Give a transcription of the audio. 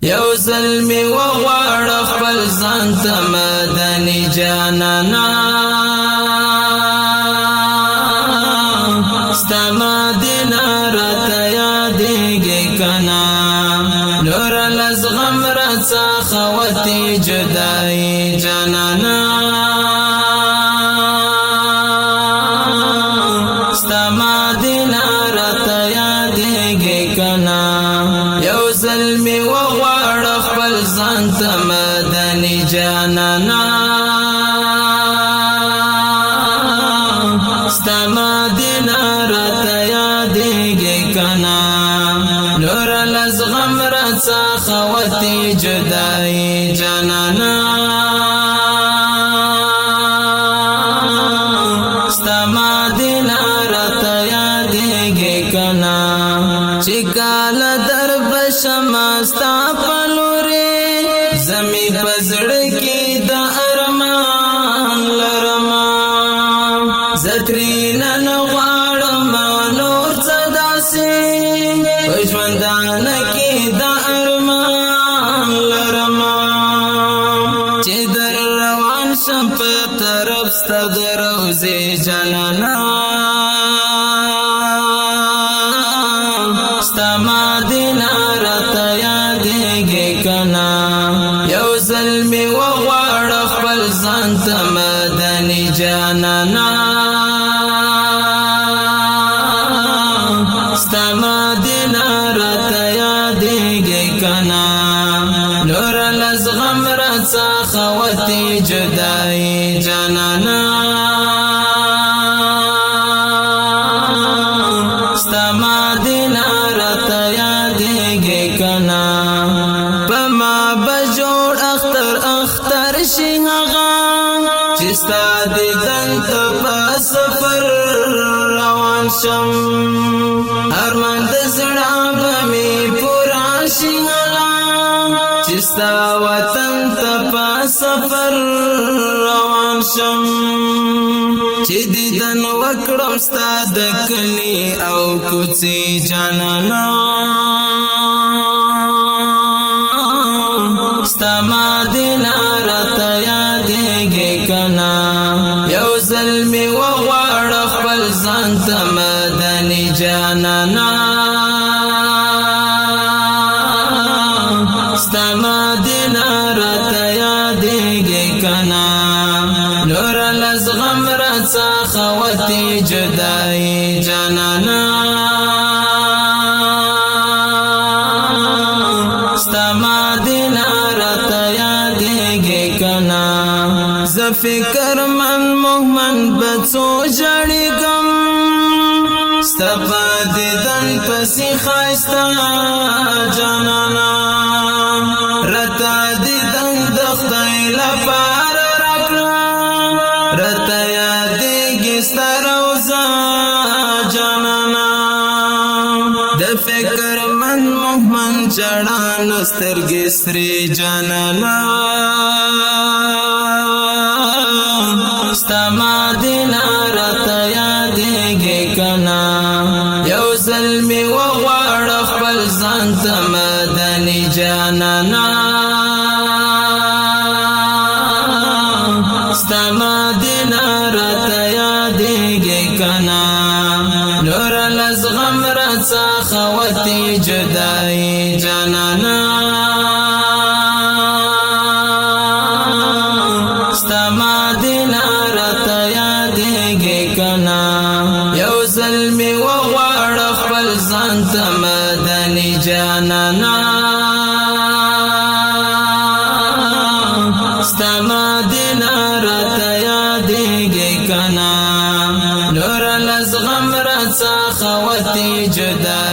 یو ظلمی وغوار خپل ځان ته مدني جانانا ستا مدینه راته یادېږي کنا نور لزغم راڅخه وتې جدایي جانانا ستا مدینه راته یادېږي کنا یو ظلمی وغوار خپل ځان ته مدني جانانا ستا مدینه راته یادېږي کنا نور لزغم راڅخه وتې جدایي جانانا ستا مدینه راته یادېږي کنا چې کله در بشم ستا په لورې زمې په زړه کې د ارمان لرمه زه ترېنه نه غواړم نور څه داسې په ژوندانه کې د ارمان لرمه چې در روان شم په طرف ستا د روضې جانانا ستا مدینه راته یادېږي کنا یو ظلمی وغواړ خپل ځان ته مدني جانانا ستا مدینه راته یادېږي کنا نور لزغم راڅخه وتې جدایي جانانا ستا مدینه راته یادېږي کنا په ما به جوړ اختر شي هغه چې ستا دیدن ته په سفر روان شم ارمان د زړه به مې پوره شي هغه چې ستا وطن ته په سفر روان شم چې دیدن وکړم ستا د کلي او کوڅې جانانا ستا مدینه راته یادېږي کنا یو ظلمی وغواړ خپل ځان ته مدني جانانا ستا مدینه راته یادېږي کنا نور لزغم راڅخه وتې جدایي جانانا ستا مدینه راته یادېږي کنا زه فکر من مومن بڅو ژړېږم ستا په دیدن پسې ښایسته جانانا راته دیدن د خدای لپاره راکړه راته یادېږي ستا روضه جانانا د فکر من مومن جړان سترګې سرې جانانا ستا مدینه راته یادېږي کنا یو ظلمی وغواړ خپل ځان ته مدني جانانا ستا مدینه راته یادېږي کنا نور لزغم راڅخه وتې جدایي جانانا ستا مدینه راته یادېږي کنا یو ظلمی وغواړ خپل ځان ته مدني جانانا ستا مدینه راته یادېږي کنا نور لزغم راڅخه وتې جدایي